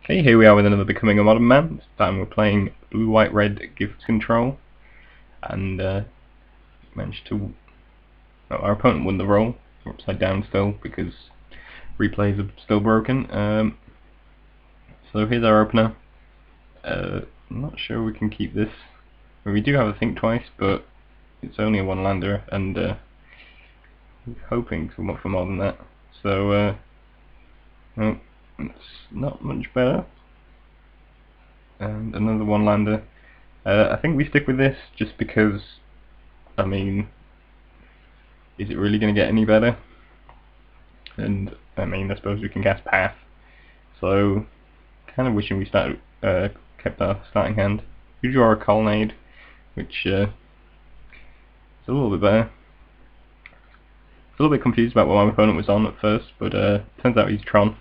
Okay, here we are with another Becoming a Modern Man. This time we're playing blue-white-red Gifts Control, and managed to... Oh, our opponent won the roll. We're upside down still because replays are still broken. So here's our opener. I'm not sure we can keep this. We do have a Think Twice, but it's only a one-lander, and we're hoping for more than that. So, well, it's not much better. And another one-lander. I think we stick with this just because, I mean, is it really going to get any better? And I mean, I suppose we can cast Path. So, kind of wishing we kept our starting hand. UWR Colonnade, which is a little bit better. I was a little bit confused about what my opponent was on at first, but turns out he's Tron.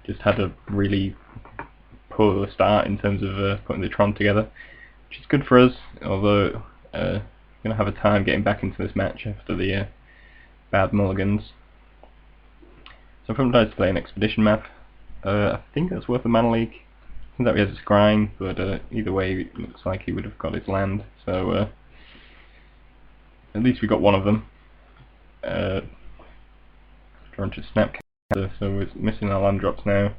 Just had a really poor start in terms of putting the Tron together, which is good for us, although we're going to have a time getting back into this match after the bad mulligans. So from tries to play an Expedition map. I think that's worth a mana leak. Turns out he has a scrying, but either way it looks like he would have got his land, so at least we got one of them. Drawn to Snapcaster, so we're missing our land drops now.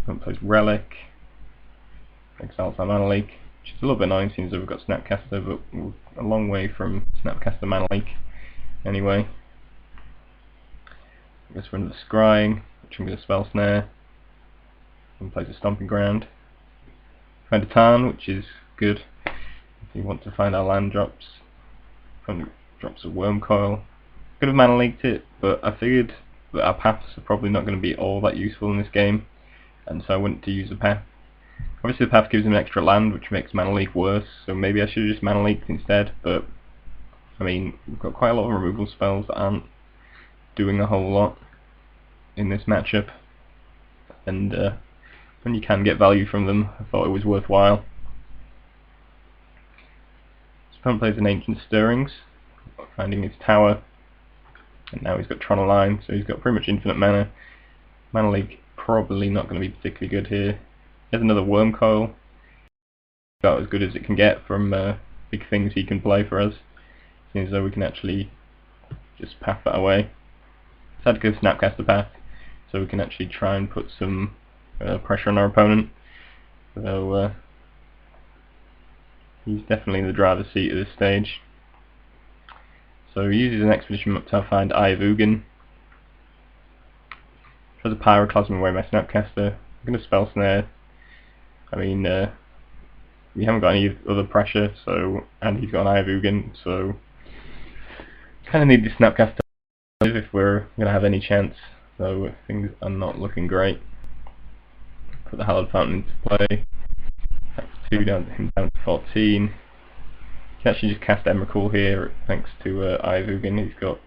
Don't place Relic, Exile's our mana leak, which is a little bit annoying since we've got Snapcaster, but we're a long way from Snapcaster mana leak anyway. I guess we're into the Scrying, which I'm going to Spell Snare, and place a Stomping Ground. Find a Tarn, which is good if you want to find our land drops. Find drops of Wurmcoil. Could have mana leaked it, but I figured that our paths are probably not going to be all that useful in this game, and so I went to use a path. Obviously the path gives him an extra land, which makes mana leak worse, so maybe I should have just mana leaked instead, but I mean, we've got quite a lot of removal spells that aren't doing a whole lot in this matchup, and when you can get value from them, I thought it was worthwhile. This opponent plays an Ancient Stirrings, finding his tower, and now he's got Tron Align, so he's got pretty much infinite mana. Mana leak probably not going to be particularly good here. He has another Wurmcoil, about as good as it can get from big things he can play for us. Seems as though we can actually just path that away. It's had to go Snapcaster path, so we can actually try and put some pressure on our opponent. So he's definitely in the driver's seat at this stage. So he uses an Expedition map to find Eye of Ugin. Tries a Pyroclasm away my Snapcaster. I'm going to Spell Snare. I mean, we haven't got any other pressure, so, and he's got an Eye of Ugin, so kind of need the Snapcaster if we're going to have any chance. So things are not looking great. Put the Hallowed Fountain into play. That's 2 down to 14. He can actually just cast Emrakul here thanks to Eye of Ugin. He's got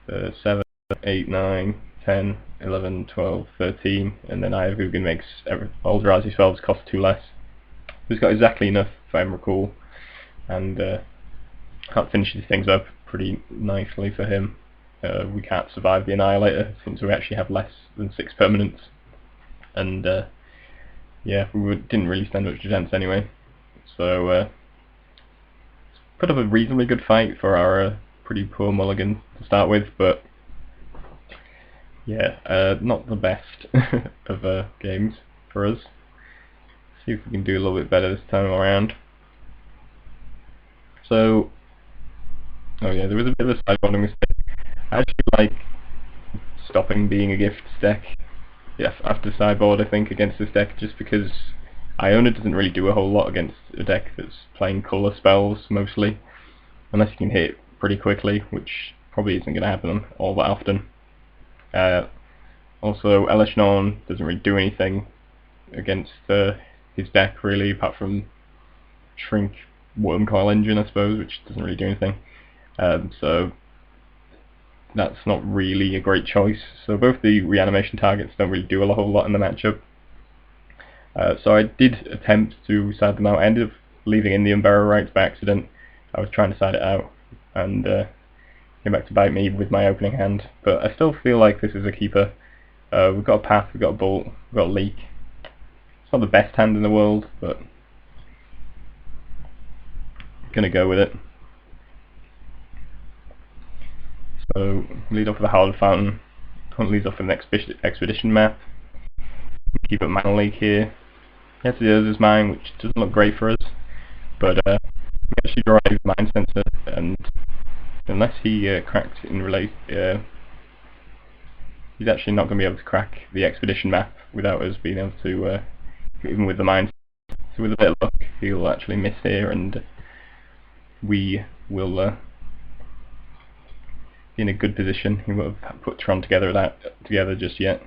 7, 8, 9, 10, 11, 12, 13, and then Eye of Ugin makes all Eldrazi spells cost 2 less. He's got exactly enough for Emrakul, and that finishes things up pretty nicely for him. We can't survive the Annihilator since we actually have less than 6 permanents, and yeah, we didn't really stand much chance anyway. So put up a reasonably good fight for our pretty poor mulligan to start with, but yeah, not the best of games for us. See if we can do a little bit better this time around. So, oh yeah, there was a bit of a sideboarding mistake. I actually like stopping being a Gifts deck after sideboard, I think, against this deck, just because Iona doesn't really do a whole lot against a deck that's playing colour spells mostly, unless you can hit it pretty quickly, which probably isn't going to happen all that often. Also, Elesh Norn doesn't really do anything against his deck really, apart from shrink Wurmcoil Engine, I suppose, which doesn't really do anything. So that's not really a great choice. So both the reanimation targets don't really do a whole lot in the matchup. So I did attempt to side them out. I ended up leaving in the Unburial Rites by accident. I was trying to side it out, and came back to bite me with my opening hand. But I still feel like this is a keeper. We've got a path, we've got a bolt, we've got a leak. It's not the best hand in the world, but I'm gonna go with it. So lead off with the Hallowed Fountain. Currently leads off with an expedition map. Keep up mana leak here. He has the Urza's Mine, which doesn't look great for us, but we actually draw Aven Mindcensor, and unless he cracks in he's actually not going to be able to crack the expedition map without us being able to, even with the mine. So with a bit of luck, he'll actually miss here, and we will be in a good position. He won't have put Tron together just yet.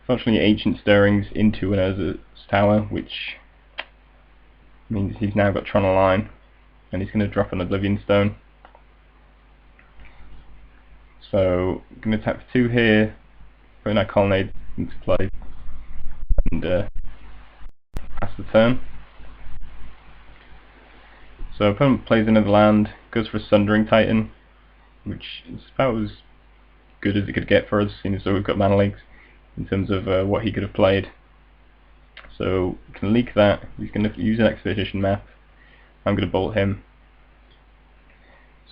Fortunately, Ancient Stirrings into an Urza's Tower, which means he's now got Tron online, and he's going to drop an Oblivion Stone. So I'm going to tap for 2 here, putting our Colonnade into play, and pass the turn. So opponent plays another land, goes for a Sundering Titan, which is about as good as it could get for us, seeing as though we've got mana leaks in terms of what he could have played. So we can leak that. He's going to use an expedition map. I'm going to bolt him.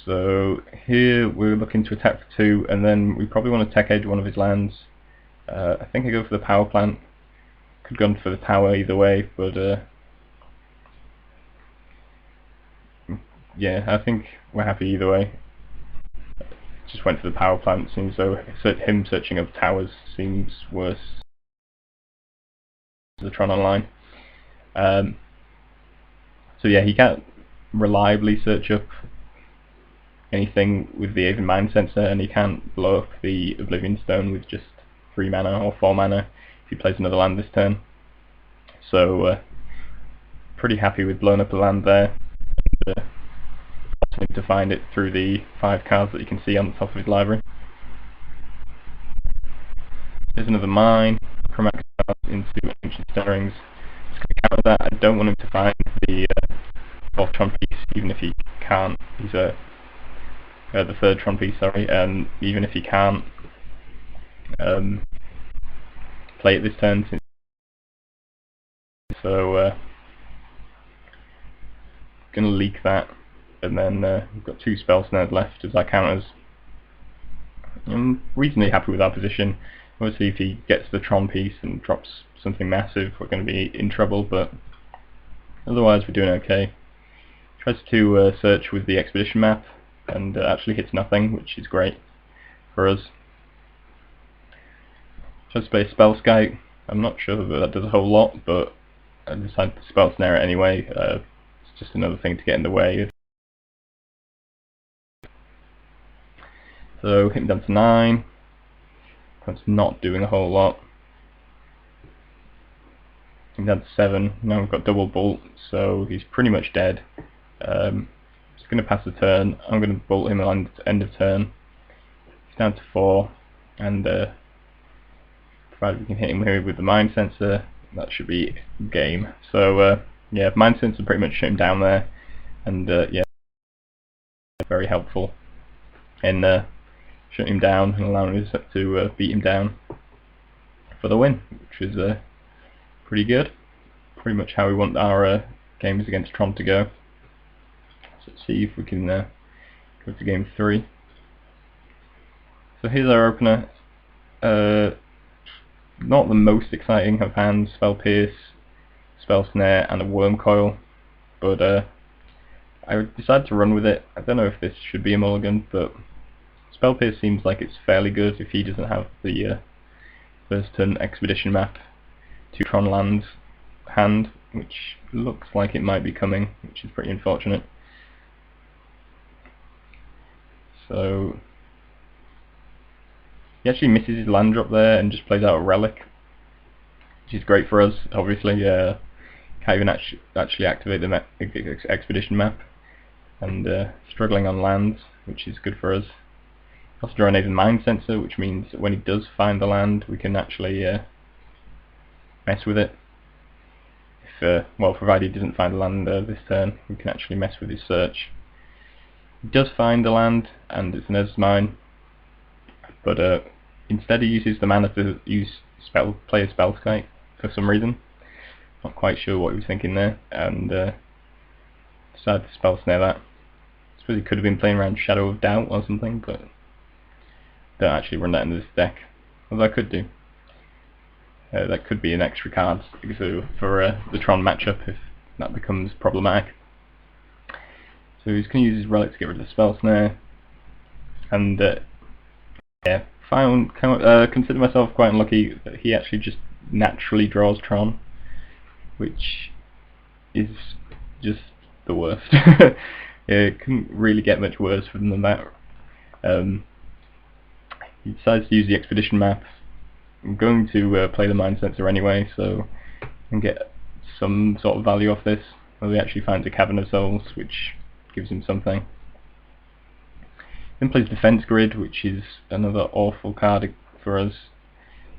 So here we're looking to attack for 2, and then we probably want to tech edge one of his lands. I think I go for the power plant. Could go for the tower either way, but yeah, I think we're happy either way. Just went for the power plant. Seems though him searching up towers seems worse. The Tron online. So yeah, he can't reliably search up anything with the Aven Mindcensor, and he can't blow up the Oblivion Stone with just 3 mana or 4 mana if he plays another land this turn. So pretty happy with blowing up a land there, and him to find it through the 5 cards that you can see on the top of his library. There's another mine from Exile into Ancient Stirrings. Just going to counter that. I don't want him to find the 4th Tron piece, even if he can't. He's the 3rd Tron piece, sorry, even if he can't play it this turn. So going to leak that, and then we've got 2 Spell Snares left as our counters. I'm reasonably happy with our position. Obviously if he gets the Tron piece and drops something massive, we're going to be in trouble, but otherwise we're doing okay. Tries to search with the expedition map, and actually hits nothing, which is great for us. Tries to play Spell Scout. I'm not sure that does a whole lot, but I decided to Spell Snare it anyway. It's just another thing to get in the way. So hit him down to 9. That's not doing a whole lot. Hit him down to 7. Now we've got double bolt, so he's pretty much dead. Just going to pass the turn. I'm going to bolt him at end of turn. He's down to 4, and provided we can hit him here with the Mindcensor, that should be game. So yeah, Mindcensor pretty much shut him down there, and yeah, very helpful in shutting him down and allowing us to beat him down for the win, which is pretty good. Pretty much how we want our games against Tron to go. So let's see if we can go to game 3. So here's our opener. Not the most exciting of hands: Spell Pierce, Spell Snare, and a Wurmcoil, but I decided to run with it. I don't know if this should be a mulligan, but Spell Pierce seems like it's fairly good if he doesn't have the first turn expedition map 2 Tron lands hand, which looks like it might be coming, which is pretty unfortunate. So he actually misses his land drop there and just plays out a relic, which is great for us. Obviously, can't even actually activate the expedition map, and struggling on lands, which is good for us. Also draw an Aven Mindcensor, which means that when he does find the land, we can actually mess with it. If well, provided he doesn't find the land this turn, we can actually mess with his search. He does find the land, and it's an Urza's Mine, but instead he uses the mana to play a spell kite for some reason. Not quite sure what he was thinking there, and decided to spell snare that. I suppose he could have been playing around Shadow of Doubt or something, but don't actually run that into this deck. Although I could do. That could be an extra card for the Tron matchup if that becomes problematic. So he's going to use his relic to get rid of the spell snare, and yeah, consider myself quite unlucky that he actually just naturally draws Tron, which is just the worst. It couldn't really get much worse for them than that. He decides to use the expedition map. I'm going to play the Mindcensor anyway, so I can get some sort of value off this. Well, he actually finds a Cavern of Souls, which gives him something. Then plays Defense Grid, which is another awful card for us.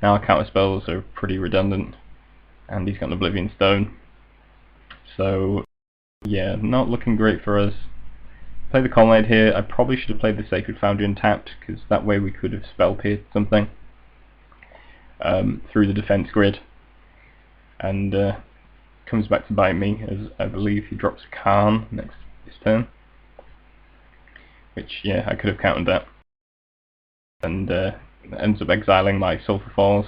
Now our counter spells are pretty redundant, and he's got an Oblivion Stone. So yeah, not looking great for us. Play the Colonnade here. I probably should have played the Sacred Foundry untapped, because that way we could have spell pierced something through the defense grid, and comes back to bite me, as I believe he drops a Karn next this turn, which yeah, I could have countered that, and ends up exiling my Sulfur Falls,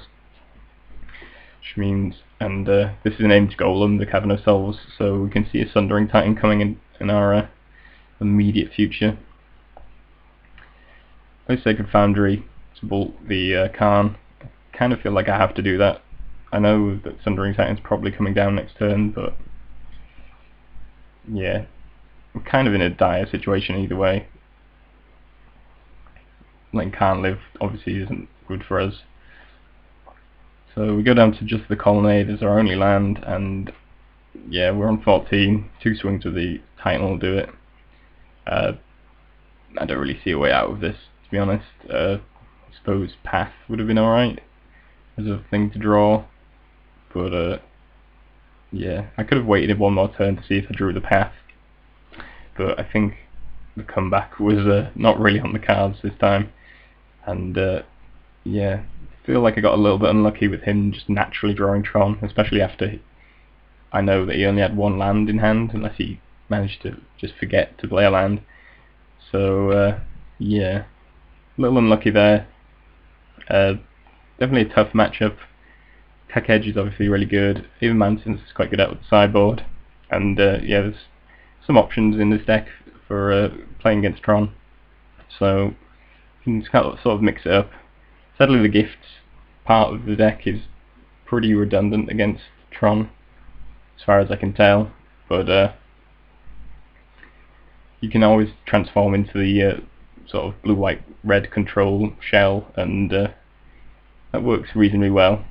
which means, and this is an aimed golem, the Cavern of Souls, so we can see a Sundering Titan coming in our immediate future. Play Sacred Foundry to bolt the Karn. I kind of feel like I have to do that. I know that Sundering Titan's probably coming down next turn, but yeah, I'm kind of in a dire situation either way. Letting Karn live obviously isn't good for us. So we go down to just the Colonnade as our only land, and yeah, we're on 14. 2 swings with the Titan will do it. I don't really see a way out of this, to be honest. I suppose Path would have been alright as a thing to draw, but yeah, I could have waited one more turn to see if I drew the Path, but I think the comeback was not really on the cards this time, and yeah, I feel like I got a little bit unlucky with him just naturally drawing Tron, especially after I know that he only had 1 land in hand, unless he managed to just forget to play a land. So yeah, a little unlucky there. Definitely a tough matchup. Tech Edge is obviously really good. Aven Mindcensor is quite good out with the sideboard, and yeah, there's some options in this deck for playing against Tron. So you can just kind of sort of mix it up. Sadly, the gifts part of the deck is pretty redundant against Tron, as far as I can tell, but you can always transform into the sort of blue-white-red control shell, and that works reasonably well.